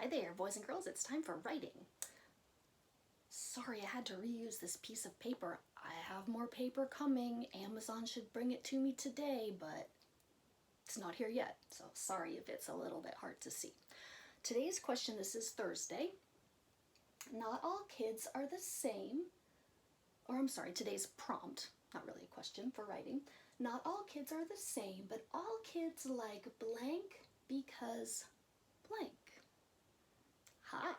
Hi there, boys and girls, it's time for writing. Sorry, I had to reuse this piece of paper. I have more paper coming. Amazon should bring it to me today, but it's not here yet, so sorry if it's a little bit hard to see. Today's question, this is Thursday. Not all kids are the same. Or I'm sorry, today's prompt, not really a question for writing. Not all kids are the same, but all kids like blank because blank. Ha!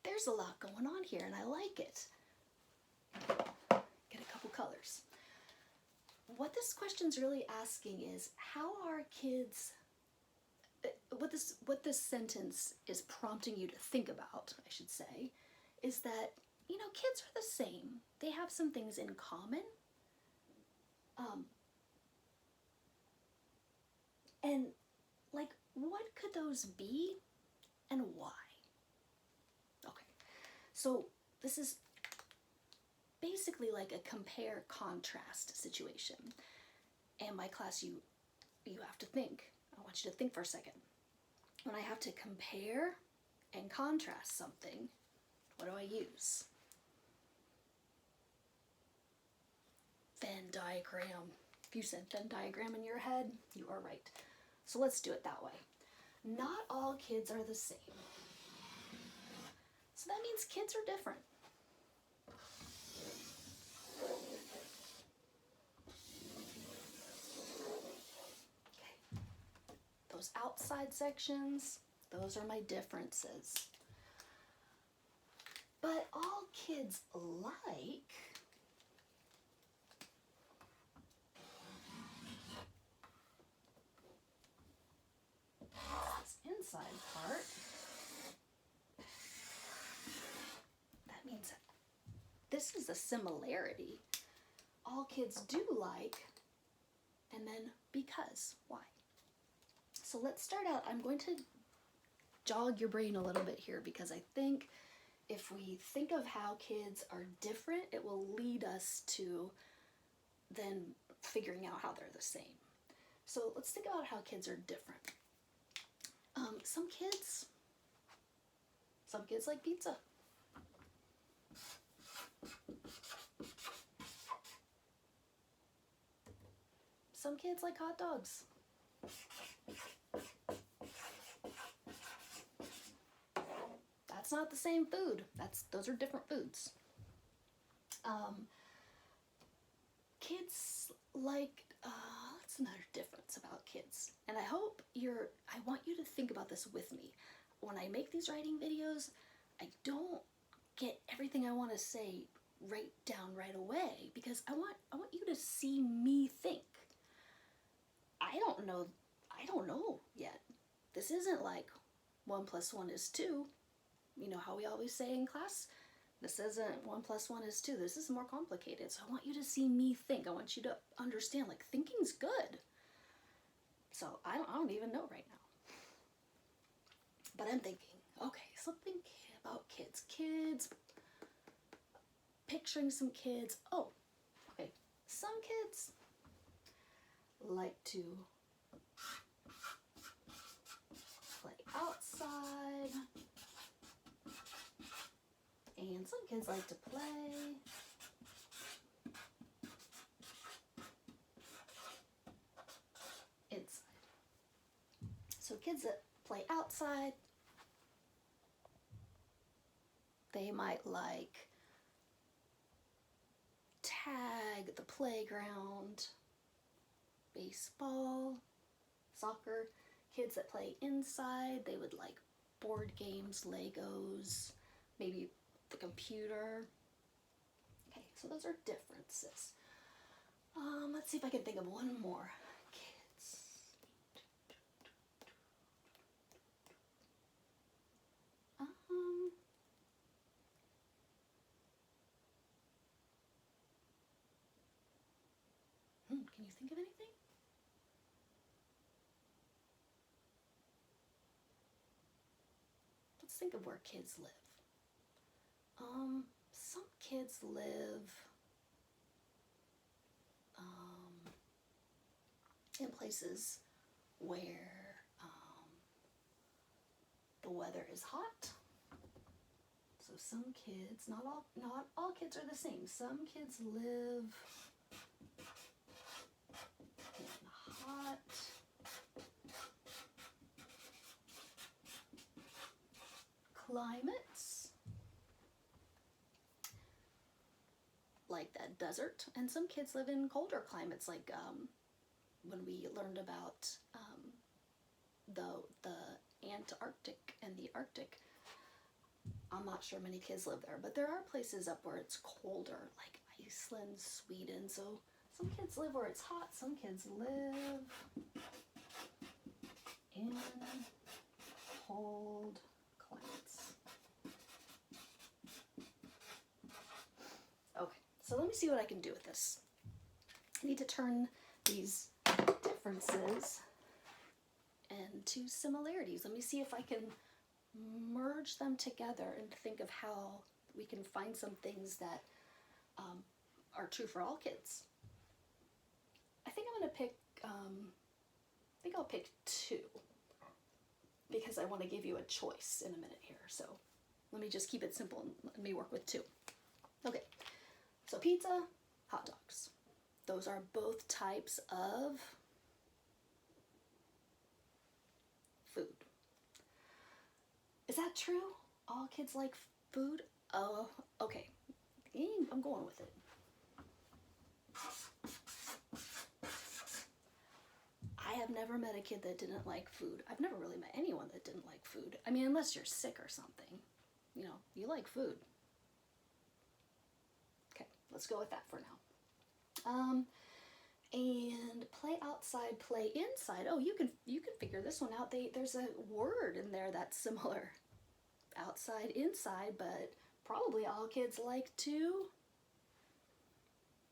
There's a lot going on here and I like it. Get a couple colors. What this question's really asking is, how are kids, what this sentence is prompting you to think about, I should say, is that, kids are the same. They have some things in common. And like, what could those be and why? Okay, so this is basically like a compare contrast situation. And my class, you have to think. I want you to think for a second. When I have to compare and contrast something, what do I use? Venn diagram. If you said Venn diagram in your head, you are right. So let's do it that way. Not all kids are the same. So that means kids are different. Okay. Those outside sections, those are my differences. But all kids like this inside part. That means this is a similarity. All kids do like, and then because. Why? So let's start out. I'm going to jog your brain a little bit here because I think if we think of how kids are different, it will lead us to then figuring out how they're the same. So let's think about how kids are different. Some kids like pizza. Some kids like hot dogs. That's not the same food. Those are different foods. Kids like, that's another difference about kids. And I want you to think about this with me. When I make these writing videos, I don't get everything I want to say right down right away because I want you to see me think. I don't know yet. This isn't like 1 + 1 is 2. You know how we always say in class? This isn't 1 + 1 is 2. This is more complicated. So I want you to see me think. I want you to understand, like, thinking's good. So I don't even know right now. But I'm thinking, okay, something about kids. Kids, picturing some kids. Oh, okay. Some kids like to play outside. And some kids like to play inside. So kids that play outside, they might like tag at the playground, baseball, soccer. Kids that play inside, they would like board games, Legos, maybe the computer. Okay, so those are differences. Let's see if I can think of one more. Kids. Can you think of anything? Let's think of where kids live. Some kids live in places where the weather is hot. So some kids, not all kids are the same. Some kids live in hot climates, like the desert, and some kids live in colder climates, like when we learned about the Antarctic and the Arctic. I'm not sure many kids live there, but there are places up where it's colder, like Iceland, Sweden. So some kids live where it's hot, some kids live in cold climates. Okay, so let me see what I can do with this. I need to turn these differences into similarities. Let me see if I can merge them together and think of how we can find some things that are true for all kids. I think I'm going to pick, I think I'll pick 2 because I want to give you a choice in a minute here. So let me just keep it simple and let me work with 2. Okay, so pizza, hot dogs. Those are both types of food. Is that true? All kids like food? Oh, okay. I'm going with it. I have never met a kid that didn't like food. I've never really met anyone that didn't like food. I mean, unless you're sick or something. You know, you like food. Okay, let's go with that for now. And play outside, play inside. Oh, you can figure this one out. There's a word in there that's similar. Outside, inside, but probably all kids like to.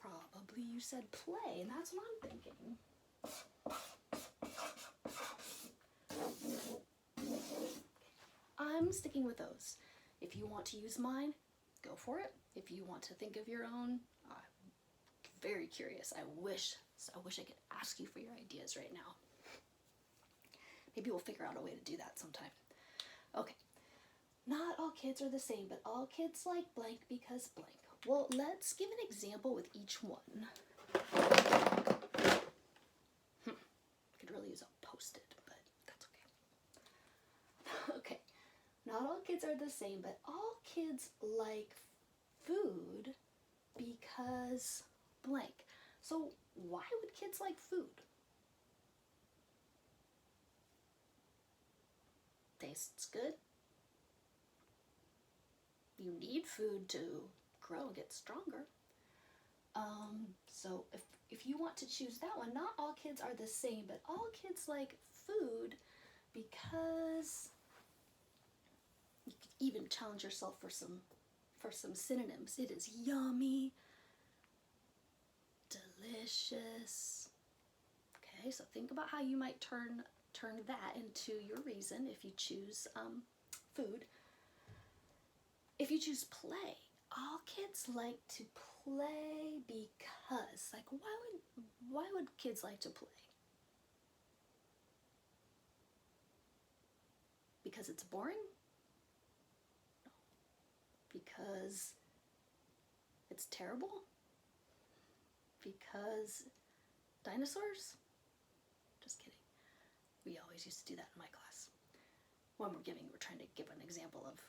Probably you said play, and that's what I'm thinking. I'm sticking with those. If you want to use mine, go for it. If you want to think of your own, I'm very curious. I wish I could ask you for your ideas right now. Maybe we'll figure out a way to do that sometime. Okay. Not all kids are the same, but all kids like blank because blank. Well, let's give an example with each one. Could really use a Post-it, but that's okay. Okay. Not all kids are the same, but all kids like food because blank. So why would kids like food? Tastes good. You need food to grow and get stronger. So if you want to choose that one, not all kids are the same, but all kids like food because you could even challenge yourself for some synonyms. It is yummy, delicious. Okay, so think about how you might turn that into your reason if you choose food. If you choose play, all kids like to play because, like, why would kids like to play? Because it's boring? No. Because it's terrible? Because dinosaurs? Just kidding. We always used to do that in my class. When we're trying to give an example of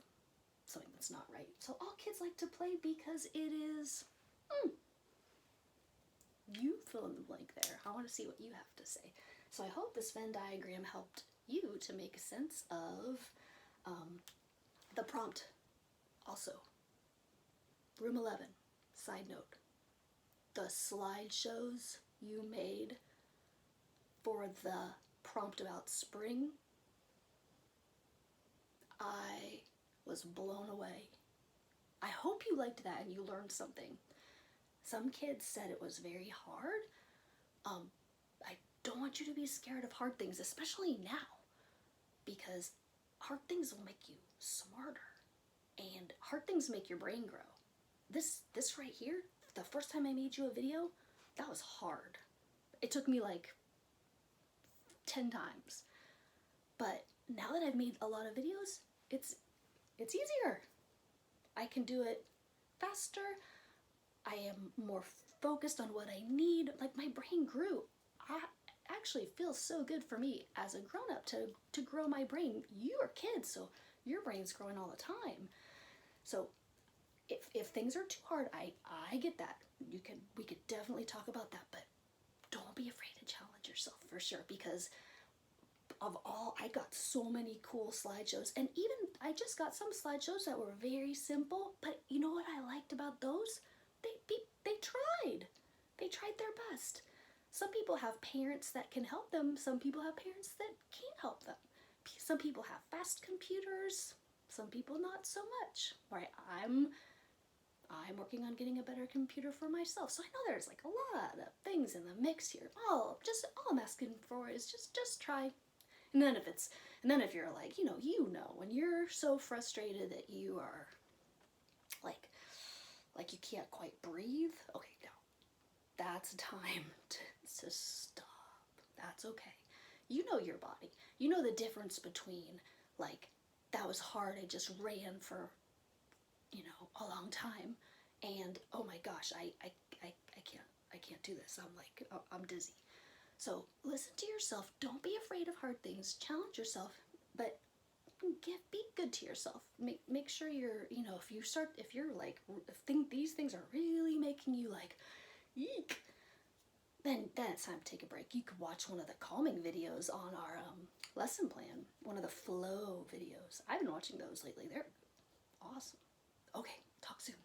something that's not right. So all kids like to play because it is, you fill in the blank there. I want to see what you have to say. So I hope this Venn diagram helped you to make sense of the prompt. Also, room 11, side note, the slideshows you made for the prompt about spring, I was blown away. I hope you liked that and you learned something. Some kids said it was very hard. I don't want you to be scared of hard things, especially now, because hard things will make you smarter, and hard things make your brain grow. This right here, the first time I made you a video, that was hard. It took me like 10 times, but now that I've made a lot of videos, it's easier. I can do it faster. I am more focused on what I need. Like, my brain grew. I actually feels so good for me as a grown-up to grow my brain. You are kids, so your brain's growing all the time. So if things are too hard, I get that. We could definitely talk about that, but don't be afraid to challenge yourself, for sure, because I got so many cool slideshows, and even I just got some slideshows that were very simple, but you know what I liked about those? They tried. They tried their best. Some people have parents that can help them. Some people have parents that can't help them. Some people have fast computers. Some people not so much. Right? I'm working on getting a better computer for myself. So I know there's like a lot of things in the mix here. All I'm asking for is just try. And then if you're like, when you're so frustrated that you are like you can't quite breathe, okay, no. That's time to stop. That's okay. You know your body. You know the difference between, like, that was hard, I just ran for, a long time, and oh my gosh, I can't do this. I'm dizzy. So listen to yourself. Don't be afraid of hard things. Challenge yourself, but be good to yourself. Make sure you're, if you're like, these things are really making you like, eek, then it's time to take a break. You could watch one of the calming videos on our lesson plan, one of the flow videos. I've been watching those lately. They're awesome. Okay, talk soon.